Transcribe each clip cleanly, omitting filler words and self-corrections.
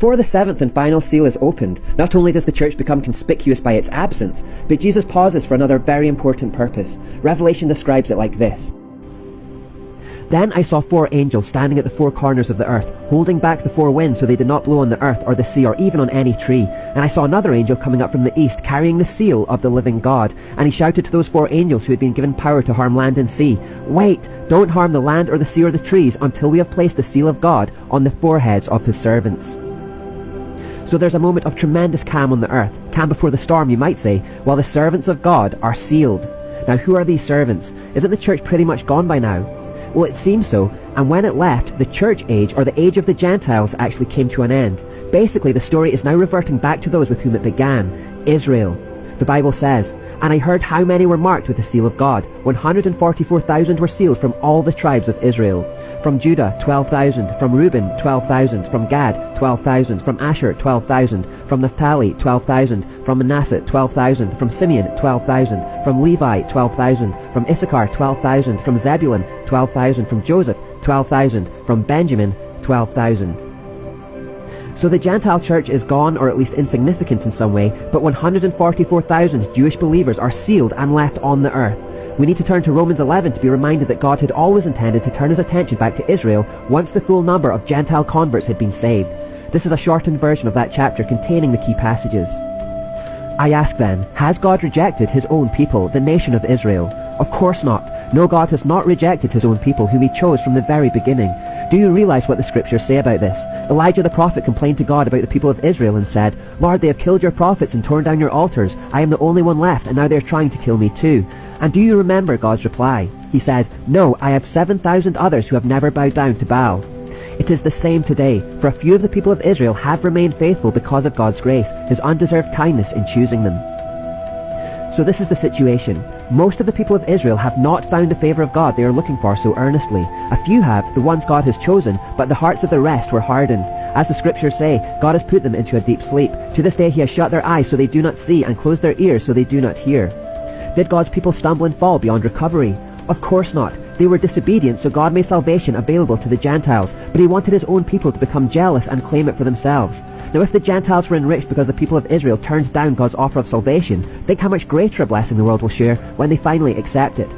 Before the seventh and final seal is opened, not only does the church become conspicuous by its absence, but Jesus pauses for another very important purpose. Revelation describes it like this. Then I saw 4 angels standing at the 4 corners of the earth, holding back the 4 winds so they did not blow on the earth or the sea or even on any tree. And I saw another angel coming up from the east, carrying the seal of the living God. And he shouted to those 4 angels who had been given power to harm land and sea, "Wait, don't harm the land or the sea or the trees until we have placed the seal of God on the foreheads of his servants." So there's a moment of tremendous calm on the earth, calm before the storm you might say, while the servants of God are sealed. Now who are these servants? Isn't the church pretty much gone by now? Well, it seems so, and when it left, the church age, or the age of the Gentiles, actually came to an end. Basically, the story is now reverting back to those with whom it began, Israel. The Bible says, "And I heard how many were marked with the seal of God. 144,000 were sealed from all the tribes of Israel. From Judah, 12,000. From Reuben, 12,000. From Gad, 12,000. From Asher, 12,000. From Naphtali, 12,000. From Manasseh, 12,000. From Simeon, 12,000. From Levi, 12,000. From Issachar, 12,000. From Zebulun, 12,000. From Joseph, 12,000. From Benjamin, 12,000. So the Gentile church is gone, or at least insignificant in some way, but 144,000 Jewish believers are sealed and left on the earth. We need to turn to Romans 11 to be reminded that God had always intended to turn his attention back to Israel once the full number of Gentile converts had been saved. This is a shortened version of that chapter containing the key passages. I ask then, has God rejected his own people, the nation of Israel? Of course not. No, God has not rejected his own people whom he chose from the very beginning. Do you realize what the scriptures say about this? Elijah the prophet complained to God about the people of Israel and said, "Lord, they have killed your prophets and torn down your altars. I am the only one left, and now they are trying to kill me too." And do you remember God's reply? He said, "No, I have 7,000 others who have never bowed down to Baal." It is the same today, for a few of the people of Israel have remained faithful because of God's grace, his undeserved kindness in choosing them. So this is the situation. Most of the people of Israel have not found the favour of God they are looking for so earnestly. A few have, the ones God has chosen, but the hearts of the rest were hardened. As the scriptures say, God has put them into a deep sleep. To this day he has shut their eyes so they do not see, and closed their ears so they do not hear. Did God's people stumble and fall beyond recovery? Of course not. They were disobedient, so God made salvation available to the Gentiles, but he wanted his own people to become jealous and claim it for themselves. Now if the Gentiles were enriched because the people of Israel turned down God's offer of salvation, think how much greater a blessing the world will share when they finally accept it.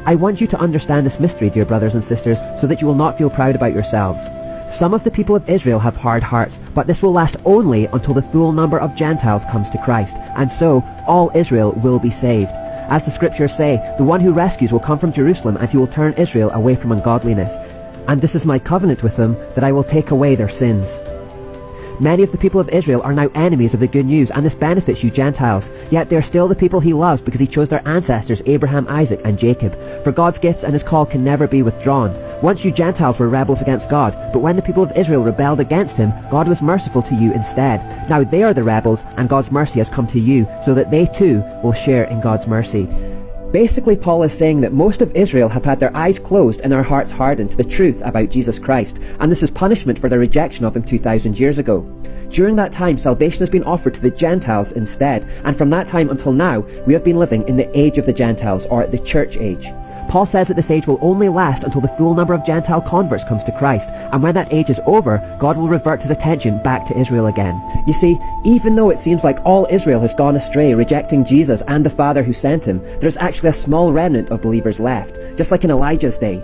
I want you to understand this mystery, dear brothers and sisters, so that you will not feel proud about yourselves. Some of the people of Israel have hard hearts, but this will last only until the full number of Gentiles comes to Christ, and so all Israel will be saved. As the scriptures say, the one who rescues will come from Jerusalem, and he will turn Israel away from ungodliness. And this is my covenant with them, that I will take away their sins. Many of the people of Israel are now enemies of the good news, and this benefits you Gentiles. Yet they are still the people he loves because he chose their ancestors Abraham, Isaac and Jacob. For God's gifts and his call can never be withdrawn. Once you Gentiles were rebels against God, but when the people of Israel rebelled against him, God was merciful to you instead. Now they are the rebels, and God's mercy has come to you, so that they too will share in God's mercy. Basically, Paul is saying that most of Israel have had their eyes closed and their hearts hardened to the truth about Jesus Christ, and this is punishment for their rejection of him 2,000 years ago. During that time, salvation has been offered to the Gentiles instead, and from that time until now, we have been living in the age of the Gentiles, or the church age. Paul says that this age will only last until the full number of Gentile converts comes to Christ, and when that age is over, God will revert his attention back to Israel again. You see, even though it seems like all Israel has gone astray, rejecting Jesus and the Father who sent him, there's actually a small remnant of believers left, just like in Elijah's day.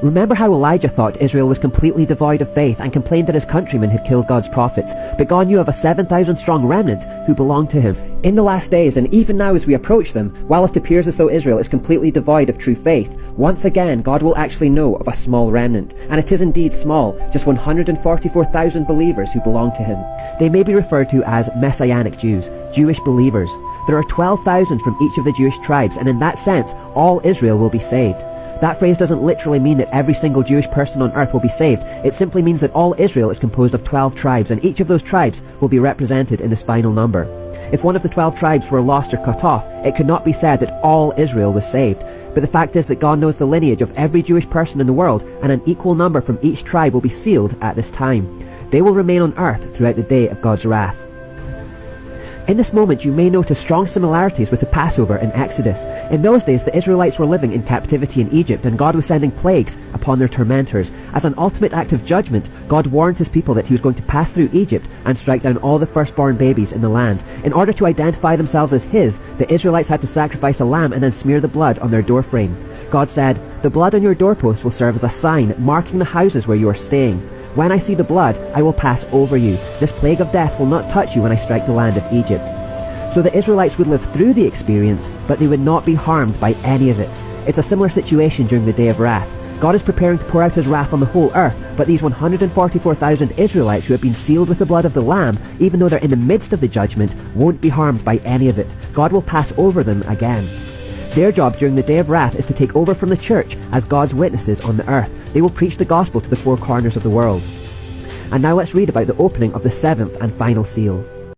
Remember how Elijah thought Israel was completely devoid of faith and complained that his countrymen had killed God's prophets, but God knew of a 7,000 strong remnant who belonged to him. In the last days, and even now as we approach them, while it appears as though Israel is completely devoid of true faith, once again God will actually know of a small remnant, and it is indeed small, just 144,000 believers who belong to him. They may be referred to as Messianic Jews, Jewish believers. There are 12,000 from each of the Jewish tribes, and in that sense, all Israel will be saved. That phrase doesn't literally mean that every single Jewish person on earth will be saved. It simply means that all Israel is composed of 12 tribes, and each of those tribes will be represented in this final number. If one of the 12 tribes were lost or cut off, it could not be said that all Israel was saved. But the fact is that God knows the lineage of every Jewish person in the world, and an equal number from each tribe will be sealed at this time. They will remain on earth throughout the day of God's wrath. In this moment you may notice strong similarities with the Passover in Exodus. In those days the Israelites were living in captivity in Egypt, and God was sending plagues upon their tormentors. As an ultimate act of judgment, God warned his people that he was going to pass through Egypt and strike down all the firstborn babies in the land. In order to identify themselves as his, the Israelites had to sacrifice a lamb and then smear the blood on their doorframe. God said, "The blood on your doorpost will serve as a sign marking the houses where you are staying. When I see the blood, I will pass over you. This plague of death will not touch you when I strike the land of Egypt." So the Israelites would live through the experience, but they would not be harmed by any of it. It's a similar situation during the day of wrath. God is preparing to pour out his wrath on the whole earth, but these 144,000 Israelites who have been sealed with the blood of the Lamb, even though they're in the midst of the judgment, won't be harmed by any of it. God will pass over them again. Their job during the day of wrath is to take over from the church as God's witnesses on the earth. They will preach the gospel to the four corners of the world. And now let's read about the opening of the seventh and final seal.